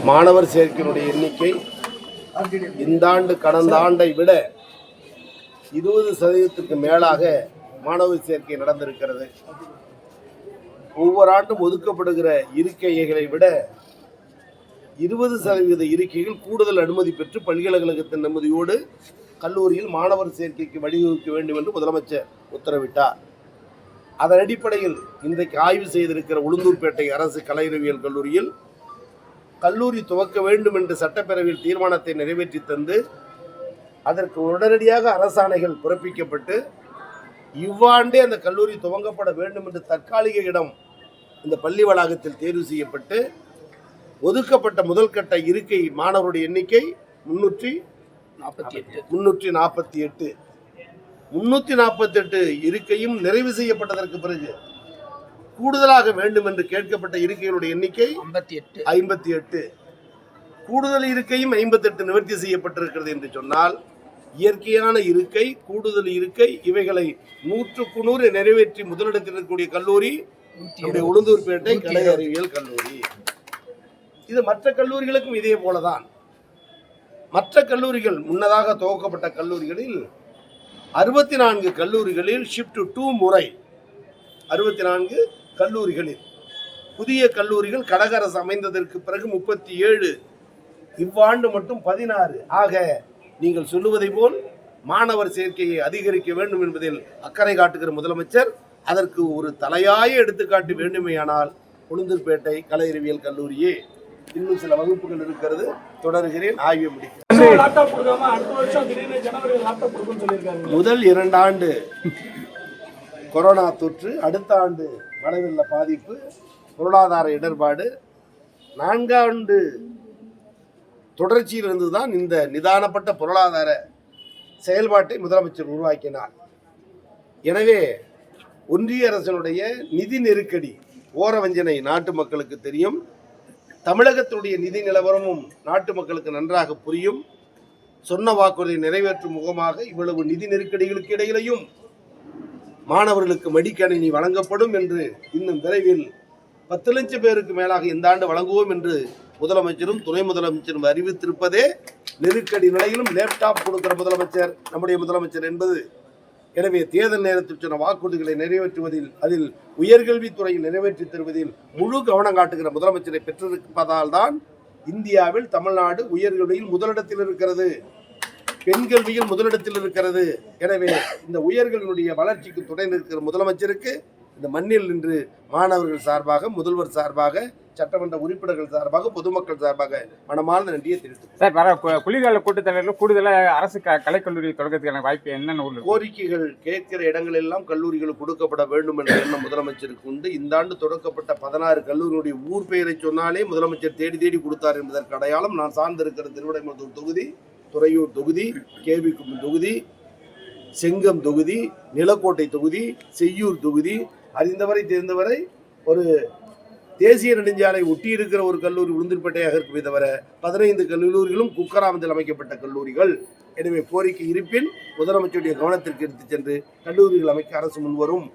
மாணவர் சேர்க்கையினுடைய எண்ணிக்கை இந்த ஆண்டு கடந்த ஆண்டை விட 20% மேலாக மாணவர் சேர்க்கை நடந்திருக்கிறது. ஒவ்வொரு ஆண்டும் ஒதுக்கப்படுகிற இருக்கைகளை விட 20% இருக்கைகள் கூடுதல் அனுமதி பெற்று பல்கலைக்கழகத்தின் அனுமதியோடு கல்லூரியில் மாணவர் சேர்க்கைக்கு வழிவகுக்க வேண்டும் என்று முதலமைச்சர் உத்தரவிட்டார். அதன் அடிப்படையில் இன்றைக்கு ஆய்வு செய்திருக்கிற உளுந்தூர்பேட்டை அரசு கலை அறிவியல் கல்லூரியில் கல்லூரி துவக்க வேண்டும் என்று சட்டப்பேரவையில் தீர்மானத்தை நிறைவேற்றி தந்து அதற்கு உடனடியாக அரசாணைகள் பிறப்பிக்கப்பட்டு இவ்வாண்டே அந்த கல்லூரி துவங்கப்பட வேண்டும் என்று தற்காலிக இடம் இந்த பள்ளி வளாகத்தில் தேர்வு செய்யப்பட்டு ஒதுக்கப்பட்ட முதல் கட்ட இருக்கை மாணவருடைய எண்ணிக்கை 348 இருக்கையும் நிறைவு செய்யப்பட்டதற்கு பிறகு கூடுதலாக வேண்டும் என்று கேட்கப்பட்ட இருக்கைகளுடைய எண்ணிக்கை 58. கூடுதல் இருக்கையும் 58 நிவர்த்தி செய்யப்பட்டிருக்கிறது என்று சொன்னால் இயற்கையான இருக்கை, கூடுதல் இருக்கை இவைகளை 100க்கு 100 நிறைவேற்றி முதலிடத்தில் இருக்கக்கூடிய கல்லூரி உளுந்தூர்பேட்டை கலை அறிவியல் கல்லூரி. இது மற்ற கல்லூரிகளுக்கும் இதே போலதான். மற்ற கல்லூரிகள் முன்னதாக துவக்கப்பட்ட கல்லூரிகளில் 64 கல்லூரிகளில் ஷிஃப்ட் 2 முறை 64 கல்லூரிகளில் புதிய கல்லூரிகள் கடக அரசு அமைந்ததற்கு பிறகு 37, இவ்வாண்டு மட்டும் 16. ஆக நீங்கள் சொல்லுவதை போல் மாணவர் சேர்க்கையை அதிகரிக்க வேண்டும் என்பதில் அக்கறை காட்டுகிற முதலமைச்சர் அதற்கு ஒரு தலையாய எடுத்துக்காட்டு வேண்டுமேயானால் உளுந்தூர்பேட்டை கலை அறிவியல் கல்லூரியே. இன்னும் சில வகுப்புகள் இருக்கிறது, தொடர்கிறேன், ஆய்வு முடிக்கிறேன். முதல் 2 ஆண்டு கொரோனா தொற்று, அடுத்த ஆண்டு மழை வெள்ள பாதிப்பு, பொருளாதார இடர்பாடு, 4 ஆண்டு தொடர்ச்சியிலிருந்து தான் இந்த நிதானப்பட்ட பொருளாதார செயல்பாட்டை முதலமைச்சர் உருவாக்கினார். எனவே ஒன்றிய அரசினுடைய நிதி நெருக்கடி, ஓரவஞ்சனை நாட்டு மக்களுக்கு தெரியும். தமிழகத்துடைய நிதி நிலவரமும் நாட்டு மக்களுக்கு நன்றாக புரியும். சொன்ன வாக்குறுதியை நிறைவேற்றும் முகமாக இவ்வளவு நிதி நெருக்கடிகளுக்கு இடையிலையும் மாணவர்களுக்கு மடிக்கணினி வழங்கப்படும் என்று இன்னும் விரைவில் 10 லட்சம் பேருக்கு மேலாக இந்த ஆண்டு வழங்குவோம் என்று முதலமைச்சரும் துணை முதலமைச்சரும் அறிவித்திருப்பதே நெருக்கடி நிலையிலும் லேப்டாப் கொடுக்கிற முதலமைச்சர் நம்முடைய முதலமைச்சர் என்பது. எனவே தேர்தல் நேரத்தில் சொன்ன வாக்குறுதிகளை நிறைவேற்றுவதில், அதில் உயர்கல்வித்துறையில் நிறைவேற்றி தருவதில் முழு கவனம் காட்டுகிற முதலமைச்சரை பெற்றிருப்பதால் தான் இந்தியாவில் தமிழ்நாடு உயர்கல்வியில் முதலிடத்தில் இருக்கிறது, பெண் கல்வியில் முதலிடத்தில் இருக்கிறது. எனவே இந்த உயர்கல்வியினுடைய வளர்ச்சிக்கு துணை நிற்கிற முதலமைச்சருக்கு இந்த மண்ணில் நின்று மாணவர்கள் சார்பாக, முதல்வர் சார்பாக, சட்டமன்ற உறுப்பினர்கள் சார்பாக, பொதுமக்கள் சார்பாக மனமார்ந்த நன்றியை தெரிவித்துள்ளேன். சார், வர குளிர்கால கூட்டத்தொடரில் கூடுதலாக அரசு கலைக்கல்லூரி தொடக்கத்துக்கான வாய்ப்பு என்னென்ன? கோரிக்கைகள் கேட்கிற இடங்கள் எல்லாம் கல்லூரிகளுக்கு கொடுக்கப்பட வேண்டும் என்ற எண்ணம் முதலமைச்சருக்கு உண்டு. இந்த ஆண்டு தொடக்கப்பட்ட 16 கல்லூரியுடைய ஊர் பெயரை சொன்னாலே முதலமைச்சர் தேடி தேடி கொடுத்தார் என்பதற்கு அடையாளம் நான் சார்ந்திருக்கிற திருவிடைமருதூர் தொகுதி, துறையூர் தொகுதி, கேவிக்குப்பம் தொகுதி, செங்கம் தொகுதி, நிலக்கோட்டை தொகுதி, செய்யூர் தொகுதி, அறிந்தவரை தெரிந்தவரை ஒரு தேசிய நெடுஞ்சாலை ஒட்டி இருக்கிற ஒரு கல்லூரி உளுந்தூர்பேட்டையாக இருக்குமே தவிர 15 கல்லூரிகளும் குக்கராமத்தில் அமைக்கப்பட்ட கல்லூரிகள். எனவே கோரிக்கை இருப்பின் முதலமைச்சருடைய கவனத்திற்கு எடுத்துச் சென்று கல்லூரிகள் அமைக்க அரசு முன்வரும்.